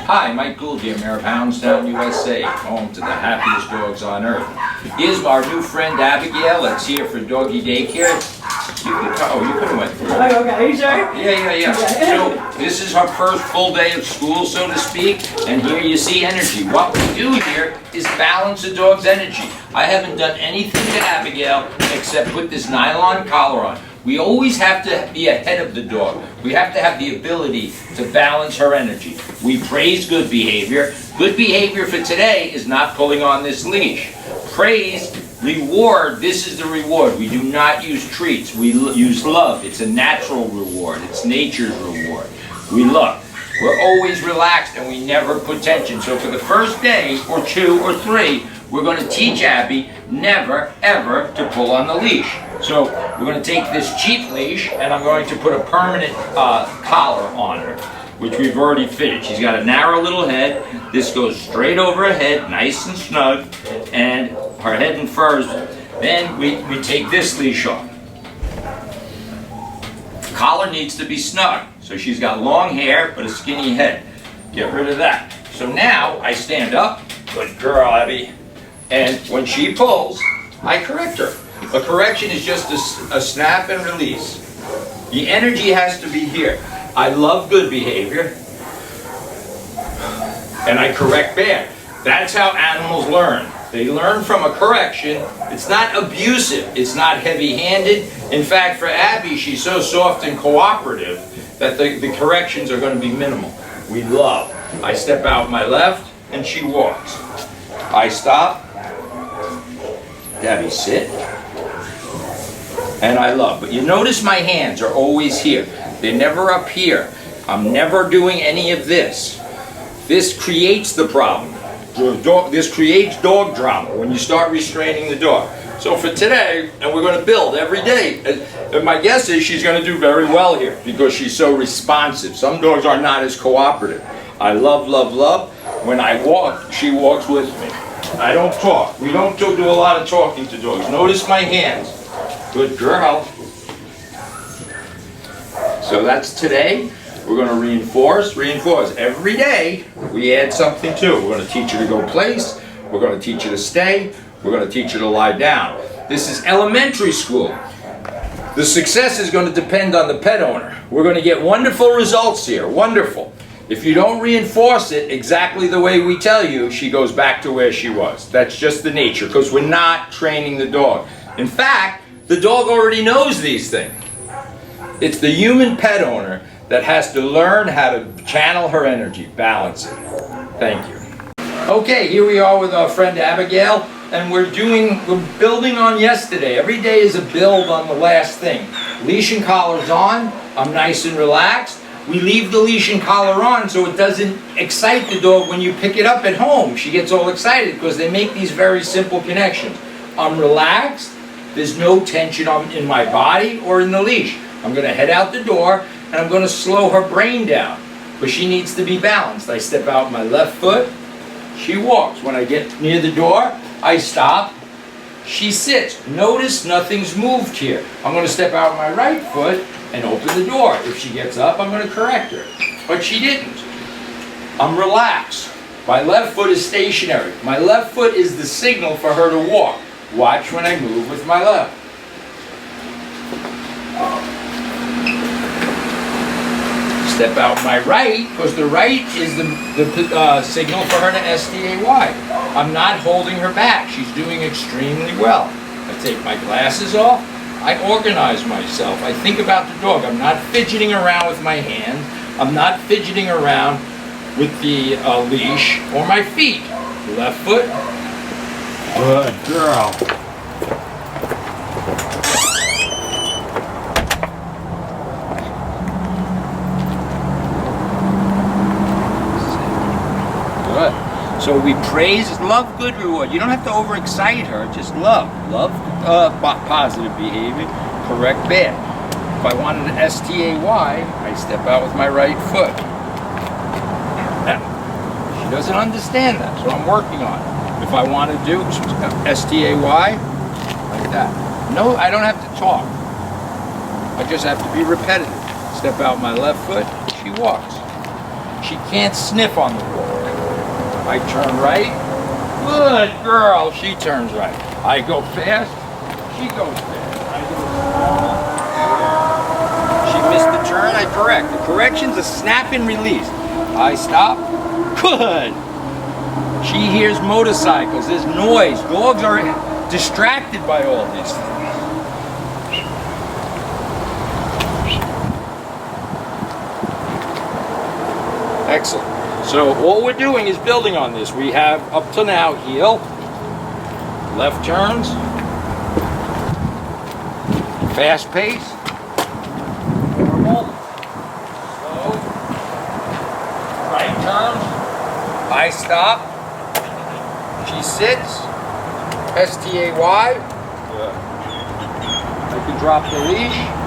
Hi, Mike Gould here, Mayor of Hounds Town USA, home to the happiest dogs on earth. Here's our new friend Abigail that's here for doggy daycare. You could have went through it. Oh, okay, are you sure? Yeah. So this is her first full day of school, so to speak, and here you see energy. What we do here is balance the dog's energy. I haven't done anything to Abigail except put this nylon collar on. We always have to be ahead of the dog. We have to have the ability to balance her energy. We praise good behavior. Good behavior for today is not pulling on this leash. Praise, reward, this is the reward. We do not use treats. We use love. It's a natural reward. It's nature's reward. We love. We're always relaxed and we never put tension. So for the first day, or 2 or 3, we're going to teach Abby never, ever to pull on the leash. So we're going to take this cheap leash and I'm going to put a permanent collar on her, which we've already fitted. She's got a narrow little head. This goes straight over her head, nice and snug, and her head and furs. Then we take this leash off. The collar needs to be snug. So she's got long hair but a skinny head. Get rid of that. So now I stand up. Good girl, Abby. And when she pulls, I correct her. A correction is just a snap and release. The energy has to be here. I love good behavior, and I correct bad. That's how animals learn. They learn from a correction. It's not abusive. It's not heavy-handed. In fact, for Abby, she's so soft and cooperative that the corrections are going to be minimal. We love. I step out my left, and she walks. I stop. Abby, sit. And I love. But you notice my hands are always here. They're never up here. I'm never doing any of this. This creates the problem. This creates dog drama when you start restraining the dog. So for today, and we're going to build every day, and my guess is she's going to do very well here because she's so responsive. Some dogs are not as cooperative. I love, love, love. When I walk, she walks with me. I don't talk. We don't do a lot of talking to dogs. Notice my hands. Good girl. So that's today. We're going to reinforce. Every day we add something to it. We're going to teach her to go place. We're going to teach her to stay. We're going to teach her to lie down. This is elementary school. The success is going to depend on the pet owner. We're going to get wonderful results here. Wonderful. If you don't reinforce it exactly the way we tell you, she goes back to where she was. That's just the nature, because we're not training the dog. In fact, the dog already knows these things. It's the human pet owner that has to learn how to channel her energy, balance it. Thank you. Okay, here we are with our friend Abigail, and we're building on yesterday. Every day is a build on the last thing. Leash and collar's on. I'm nice and relaxed. We leave the leash and collar on so it doesn't excite the dog when you pick it up at home. She gets all excited because they make these very simple connections. I'm relaxed. There's no tension in my body or in the leash. I'm going to head out the door and I'm going to slow her brain down because she needs to be balanced. I step out my left foot. She walks. When I get near the door, I stop. She sits. Notice nothing's moved here. I'm going to step out my right foot and open the door. If she gets up, I'm going to correct her. But she didn't. I'm relaxed. My left foot is stationary. My left foot is the signal for her to walk. Watch when I move with my left. Step out my right, because the right is the signal for her to S-T-A-Y. I'm not holding her back. She's doing extremely well. I take my glasses off. I organize myself. I think about the dog. I'm not fidgeting around with my hand. I'm not fidgeting around with the leash or my feet. Left foot. Good girl. Good. So we praise, love, good reward. You don't have to overexcite her, just love. Love positive behavior, correct bad. If I wanted an S-T-A-Y, I step out with my right foot. Now, she doesn't understand that, so I'm working on it. If I want to do S-T-A-Y, like that. No, I don't have to talk. I just have to be repetitive. Step out my left foot, she walks. She she can't sniff on the walk. I turn right. Good girl. She turns right. I go fast. She goes fast. I go slow. She missed the turn. I correct. The correction's a snap and release. I stop. Good. She hears motorcycles. There's noise. Dogs are distracted by all these things. Excellent. So all we're doing is building on this. We have up to now heel, left turns, fast pace, normal, slow, right turns, I stop, she sits, S-T-A-Y, I can drop the leash.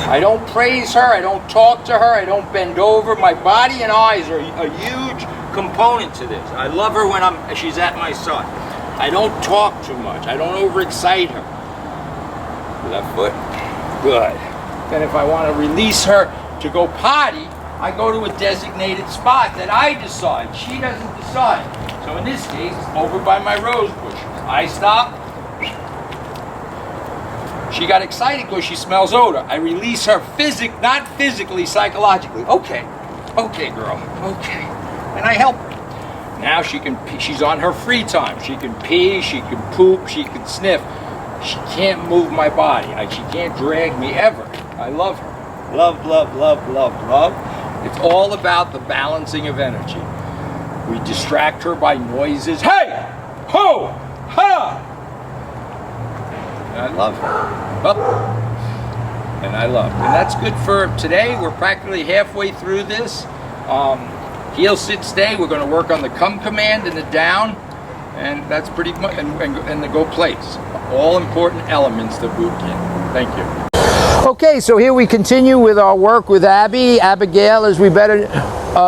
I don't praise her, I don't talk to her, I don't bend over. My body and eyes are a huge component to this. I love her when she's at my side. I don't talk too much, I don't overexcite her. Left foot, good. Then if I want to release her to go potty, I go to a designated spot that I decide. She doesn't decide. So in this case, over by my rose bush. I stop. She got excited because she smells odor. I release her not physically, psychologically. Okay, okay, girl, okay. And I help her. Now she can pee. She's on her free time. She can pee, she can poop, she can sniff. She can't move my body. She can't drag me ever. I love her. Love, love, love, love, love. It's all about the balancing of energy. We distract her by noises. Hey! Ho! Ha! And I love her. Up. And I love her. And that's good for today. We're practically halfway through this. Heel, sit, stay. We're going to work on the come command and the down. And that's pretty much, and the go place. All important elements to boot camp. Thank you. Okay, so here we continue with our work with Abby, Abigail, as we better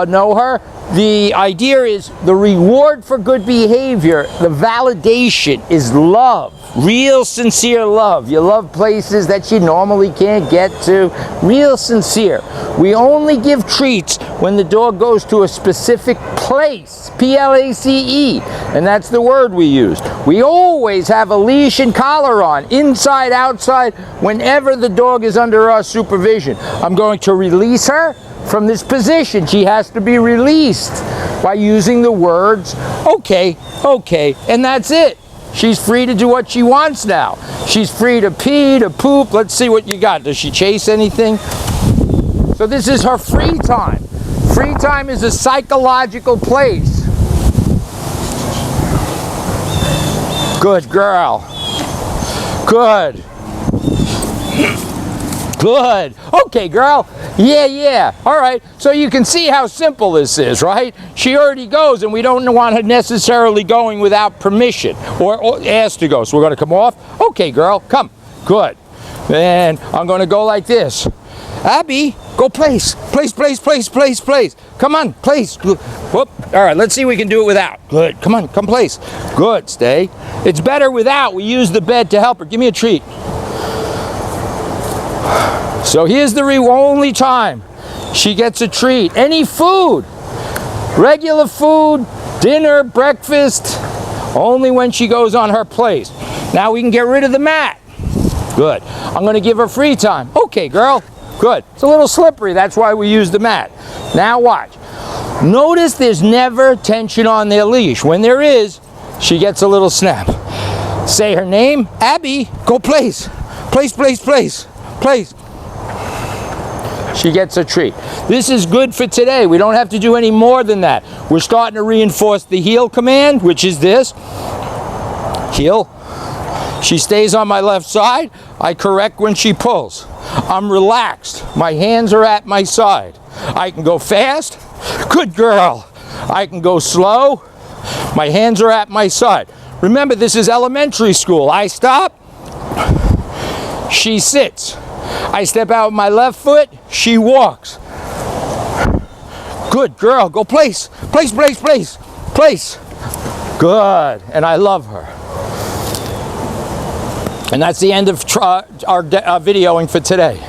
know her. The idea is the reward for good behavior, the validation is love, real sincere love. You love places that you normally can't get to, real sincere. We only give treats when the dog goes to a specific place, P-L-A-C-E, and that's the word we use. We always have a leash and collar on, inside, outside, whenever the dog is under our supervision. I'm going to release her from this position. She has to be released by using the words, okay, okay, and that's it. She's free to do what she wants now. She's free to pee, to poop. Let's see what you got. Does she chase anything? So this is her free time. Free time is a psychological place. Good girl. Good. Good. Okay, girl. Yeah, yeah. All right. So you can see how simple this is, right? She already goes, and we don't want her necessarily going without permission or asked to go. So we're going to come off. Okay, girl. Come. Good. And I'm going to go like this. Abby, go place. Place, place, place, place, place. Come on, place. Whoop. All right, let's see if we can do it without. Good. Come on, come place. Good. Stay. It's better without. We use the bed to help her. Give me a treat. So here's the only time she gets a treat. Any food, regular food, dinner, breakfast, only when she goes on her place. Now we can get rid of the mat. Good. I'm going to give her free time. Okay, girl. Good. It's a little slippery. That's why we use the mat. Now watch. Notice there's never tension on their leash. When there is, she gets a little snap. Say her name. Abby, go place. Place, place, place. Place. She gets a treat. This is good for today. We don't have to do any more than that. We're starting to reinforce the heel command, which is this. Heel. She stays on my left side. I correct when she pulls. I'm relaxed. My hands are at my side. I can go fast. Good girl. I can go slow. My hands are at my side. Remember, this is elementary school. I stop. She sits. I step out with my left foot, she walks. Good girl, go place. Place, place, place, place. Good, and I love her. And that's the end of our videoing for today.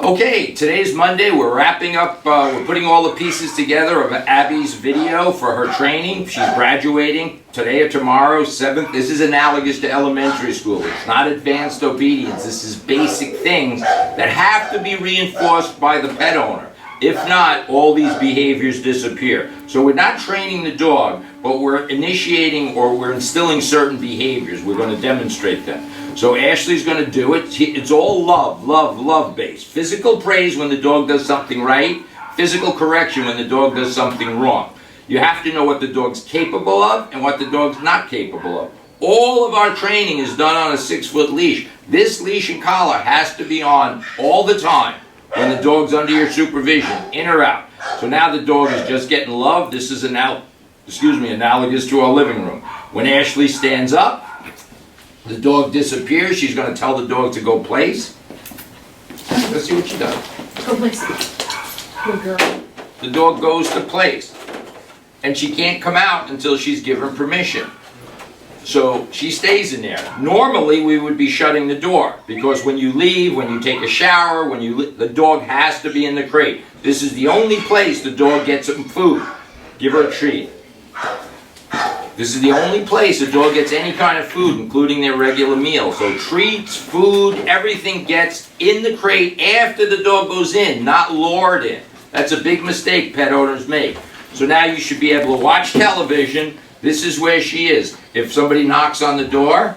Okay, today's Monday. We're wrapping up, we're putting all the pieces together of Abby's video for her training. She's graduating today or tomorrow, 7th. This is analogous to elementary school. It's not advanced obedience. This is basic things that have to be reinforced by the pet owner. If not, all these behaviors disappear. So we're not training the dog, but we're initiating or we're instilling certain behaviors. We're going to demonstrate them. So Ashley's going to do it. It's all love based. Physical praise when the dog does something right. Physical correction when the dog does something wrong. You have to know what the dog's capable of and what the dog's not capable of. All of our training is done on a 6-foot leash. This leash and collar has to be on all the time when the dog's under your supervision, in or out. So now the dog is just getting love. This is analogous to our living room. When Ashley stands up, the dog disappears. She's going to tell the dog to go place. Let's see what she does. Go place. Good girl. The dog goes to place. And she can't come out until she's given permission. So she stays in there. Normally we would be shutting the door because when you leave, when you take a shower, the dog has to be in the crate. This is the only place the dog gets some food. Give her a treat. This is the only place a dog gets any kind of food, including their regular meal. So treats, food, everything gets in the crate after the dog goes in, not lured in. That's a big mistake pet owners make. So now you should be able to watch television. This is where she is. If somebody knocks on the door,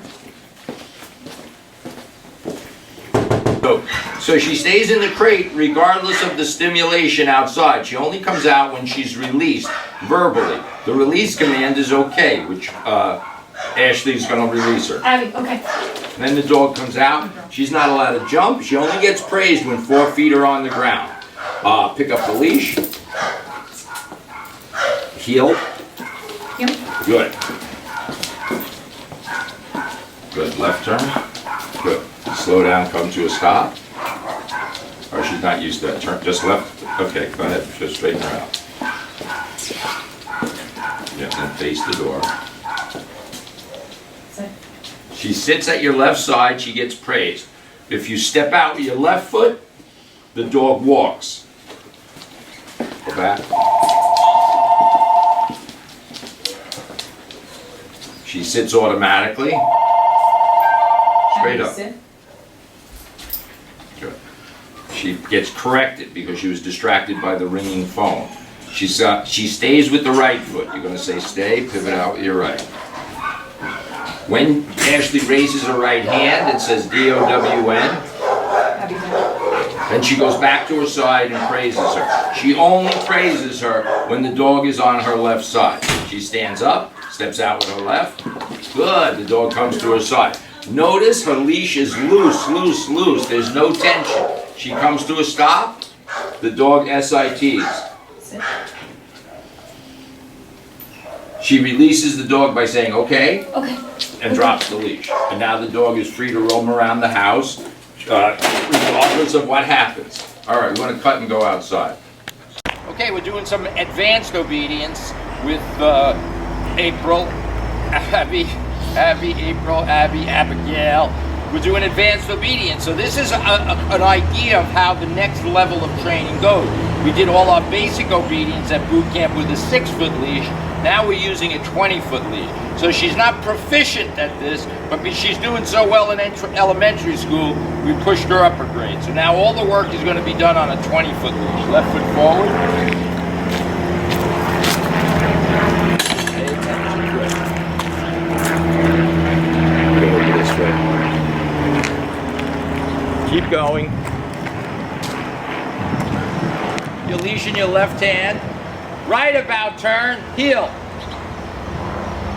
so she stays in the crate regardless of the stimulation outside. She only comes out when she's released verbally. The release command is okay, which Ashley's going to release her. Abby, okay. And then the dog comes out. She's not allowed to jump. She only gets praised when 4 feet are on the ground. Pick up the leash. Heel. Yep. Good. Good. Left turn. Good. Slow down, come to a stop. Or she's not used to that turn. Just left. Okay, go ahead. Just straighten her out. Yeah, and face the door. Sit. She sits at your left side, she gets praised. If you step out with your left foot, the dog walks. Go back. She sits automatically. Straight Abby, up. sit. Good. She gets corrected because she was distracted by the ringing phone. She stays with the right foot. You're going to say stay, pivot out with your right. When Ashley raises her right hand, it says D-O-W-N. Abby, down. Then she goes back to her side and praises her. She only praises her when the dog is on her left side. She stands up, steps out with her left. Good, the dog comes to her side. Notice her leash is loose. There's no tension. She comes to a stop, the dog SITs. Sit. She releases the dog by saying, okay, Okay. and drops the leash. And now the dog is free to roam around the house, regardless of what happens. All right, we're going to cut and go outside. Okay, we're doing some advanced obedience with April, Abby, Abigail. We're doing advanced obedience. So this is an idea of how the next level of training goes. We did all our basic obedience at boot camp with a 6-foot leash. Now we're using a 20-foot leash. So she's not proficient at this, but she's doing so well in elementary school, we pushed her up a grade. So now all the work is going to be done on a 20-foot leash. Left foot forward. Pay attention. Good. Go over this way. Keep going. Your leash in your left hand. Right about turn, heel.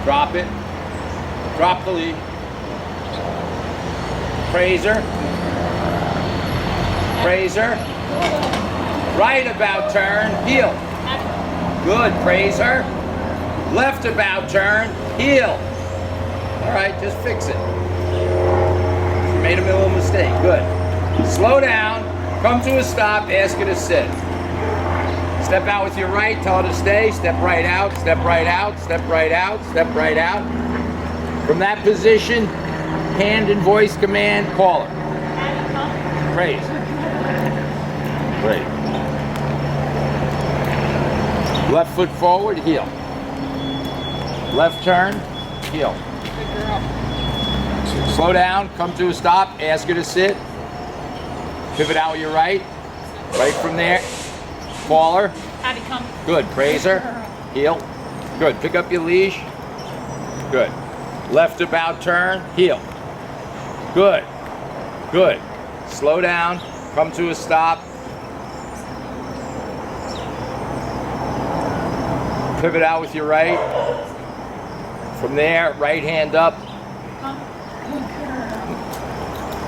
Drop it. Drop the leash. Praise her. Praise her. Right about turn, heel. Good, praise her. Left about turn, heel. All right, just fix it. You made a little mistake, good. Slow down, come to a stop, ask her to sit. Step out with your right, tell her to stay, step right out, step right out, step right out, step right out. From that position, hand and voice command, call her. Praise. Great. Left foot forward, heel. Left turn, heel. Good girl. Slow down, come to a stop, ask her to sit. Pivot out with your right. Right from there. Call her. Abby, come. Good. Praise her. Heel. Good. Pick up your leash. Good. Left about turn, heel. Good. Good. Slow down, come to a stop. Pivot out with your right. From there, right hand up.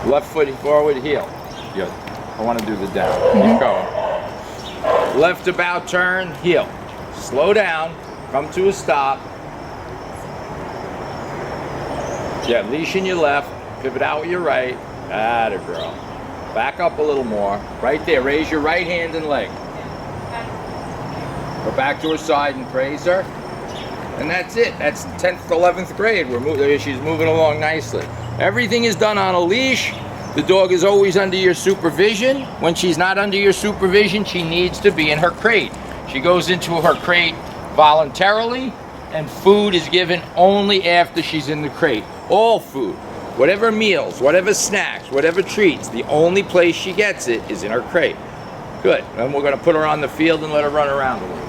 Left foot forward, heel. Good. I want to do the down. Keep going. Left about turn, heel. Slow down, come to a stop. Yeah, leash in your left, pivot out with your right. Atta girl. Back up a little more. Right there, raise your right hand and leg. Go back to her side and praise her. And that's it. That's 10th, 11th grade. She's moving along nicely. Everything is done on a leash. The dog is always under your supervision. When she's not under your supervision, she needs to be in her crate. She goes into her crate voluntarily, and food is given only after she's in the crate. All food, whatever meals, whatever snacks, whatever treats, the only place she gets it is in her crate. Good. And we're going to put her on the field and let her run around a little.